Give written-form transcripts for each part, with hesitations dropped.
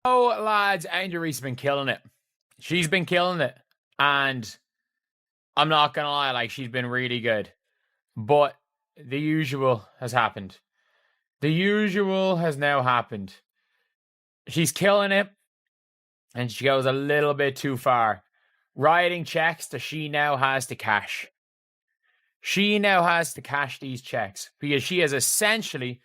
Oh, lads, Angel Reese has been killing it. She's been killing it. And I'm not going to lie, like, she's been really good. But the usual has happened. The usual has now happened. She's killing it. And she goes a little bit too far. Writing checks that she now has to cash. She now has to cash these checks. Because she is essentially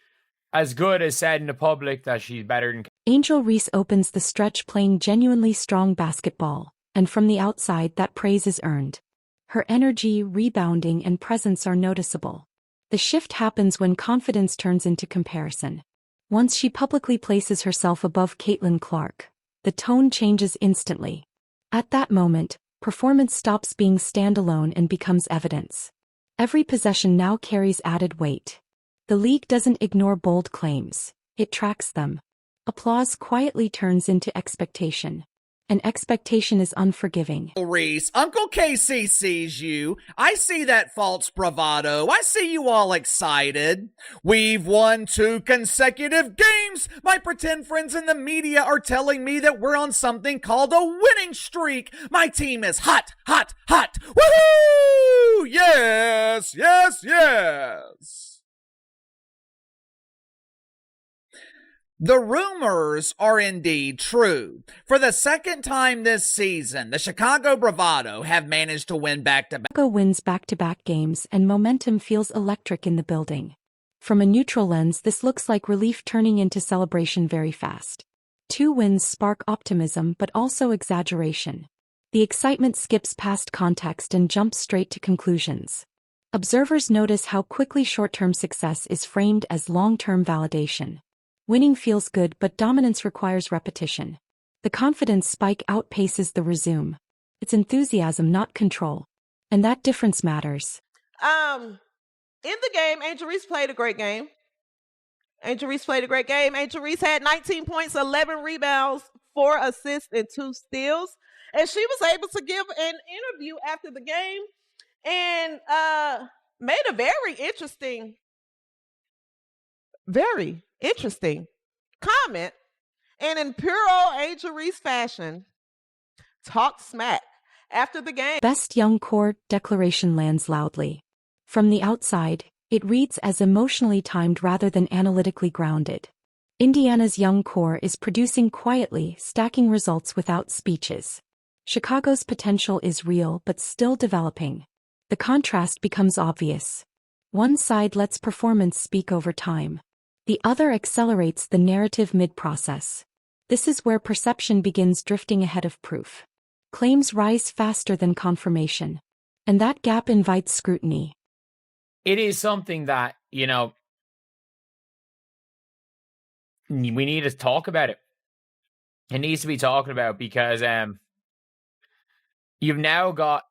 as good as said in the public that she's better than... Angel Reese opens the stretch playing genuinely strong basketball, and from the outside that praise is earned. Her energy, rebounding, and presence are noticeable. The shift happens when confidence turns into comparison. Once she publicly places herself above Caitlin Clark, the tone changes instantly. At that moment, performance stops being standalone and becomes evidence. Every possession now carries added weight. The league doesn't ignore bold claims, it tracks them. Applause quietly turns into expectation. And expectation is unforgiving. Reese, Uncle KC sees you. I see that false bravado. I see you all excited. We've won 2 consecutive games. My pretend friends in the media are telling me that we're on something called a winning streak. My team is hot, hot, hot. Woohoo! Yes, yes, yes. The rumors are indeed true. For the second time this season, the Chicago Bravado have managed to win back-to-back. Chicago wins back-to-back games and momentum feels electric in the building. From a neutral lens, this looks like relief turning into celebration very fast. 2 wins spark optimism but also exaggeration. The excitement skips past context and jumps straight to conclusions. Observers notice how quickly short-term success is framed as long-term validation. Winning feels good, but dominance requires repetition. The confidence spike outpaces the resume. It's enthusiasm, not control. And that difference matters. In the game, Angel Reese played a great game. Angel Reese had 19 points, 11 rebounds, 4 assists, and 2 steals. And she was able to give an interview after the game and made a very interesting comment, and in pure old Angel Reese fashion, talked smack after the game. Best young core declaration lands loudly. From the outside, it reads as emotionally timed rather than analytically grounded. Indiana's young core is producing quietly, stacking results without speeches. Chicago's potential is real but still developing. The contrast becomes obvious. One side lets performance speak over time. The other accelerates the narrative mid-process. This is where perception begins drifting ahead of proof. Claims rise faster than confirmation. And that gap invites scrutiny. It is something that, we need to talk about it. It needs to be talked about because you've now got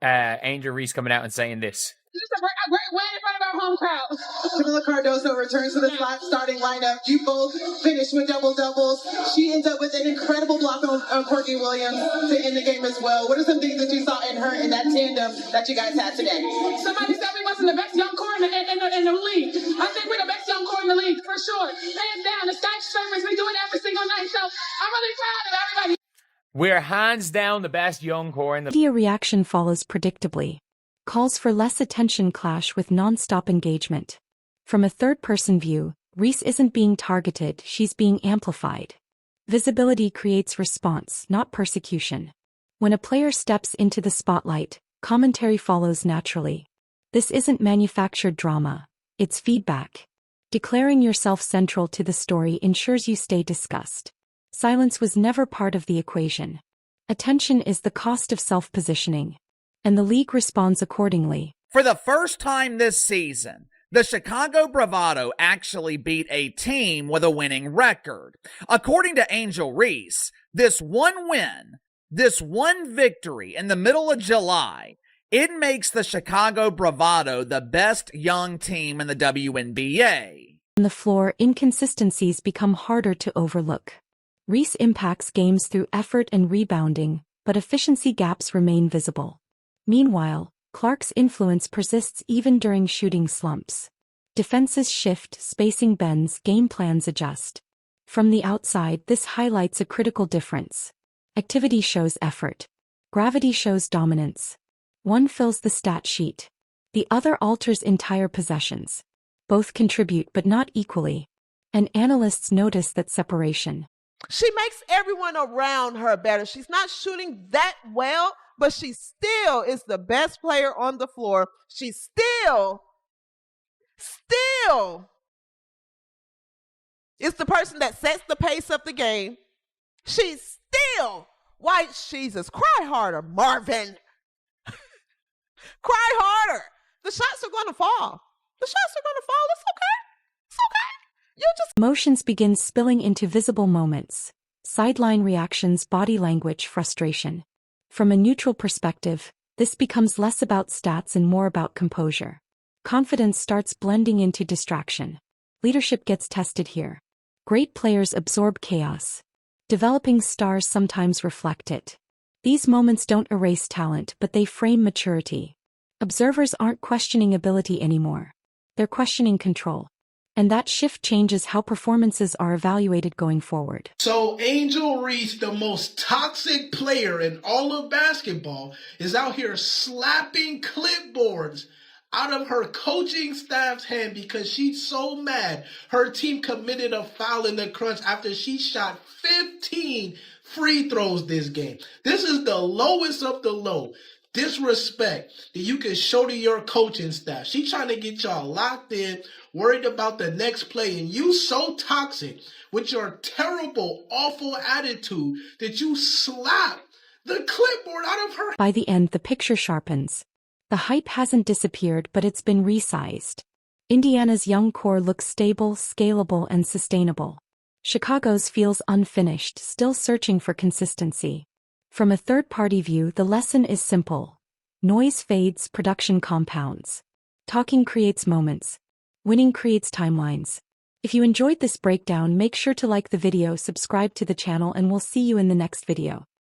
Angel Reese coming out and saying this. Just a great win in front of our home crowd. Camila Cardoso returns to the starting lineup. You both finished with double-doubles. She ends up with an incredible block on Courtney Williams to end the game as well. What are some things that you saw in her in that tandem that you guys had today? Somebody said we wasn't the best young core in the league. I think we're the best young core in the league, for sure. Hands down, the Sky Stripers, we do it every single night. So I'm really proud of everybody. We're hands down the best young core in the... Media reaction follows predictably. Calls for less attention clash with non-stop engagement. From a third-person view, Reese isn't being targeted, she's being amplified. Visibility creates response, not persecution. When a player steps into the spotlight, commentary follows naturally. This isn't manufactured drama, it's feedback. Declaring yourself central to the story ensures you stay discussed. Silence was never part of the equation. Attention is the cost of self-positioning. And the league responds accordingly. For the first time this season, the Chicago Bravado actually beat a team with a winning record. According to Angel Reese, this one win, this one victory in the middle of July, it makes the Chicago Bravado the best young team in the WNBA. On the floor, inconsistencies become harder to overlook. Reese impacts games through effort and rebounding, but efficiency gaps remain visible. Meanwhile, Clark's influence persists even during shooting slumps. Defenses shift, spacing bends, game plans adjust. From the outside, this highlights a critical difference. Activity shows effort. Gravity shows dominance. One fills the stat sheet. The other alters entire possessions. Both contribute but not equally. And analysts notice that separation. She makes everyone around her better. She's not shooting that well, but she still is the best player on the floor. She still is the person that sets the pace of the game. She's still white Jesus. Cry harder, Marvin. Cry harder. The shots are going to fall. The shots are going to fall. It's okay. It's okay. You just... Emotions begin spilling into visible moments. Sideline reactions, body language, frustration. From a neutral perspective, this becomes less about stats and more about composure. Confidence starts blending into distraction. Leadership gets tested here. Great players absorb chaos. Developing stars sometimes reflect it. These moments don't erase talent, but they frame maturity. Observers aren't questioning ability anymore. They're questioning control. And that shift changes how performances are evaluated going forward. So Angel Reese, the most toxic player in all of basketball, is out here slapping clipboards out of her coaching staff's hand because she's so mad her team committed a foul in the crunch after she shot 15 free throws this game. This is the lowest of the low disrespect that you can show to your coaching staff. She trying to get y'all locked in, worried about the next play, and you so toxic with your terrible, awful attitude that you slap the clipboard out of her. By the end, the picture sharpens. The hype hasn't disappeared, but it's been resized. Indiana's young core looks stable, scalable, and sustainable. Chicago's feels unfinished, still searching for consistency. From a third-party view, the lesson is simple. Noise fades, production compounds. Talking creates moments. Winning creates timelines. If you enjoyed this breakdown, make sure to like the video, subscribe to the channel, and we'll see you in the next video.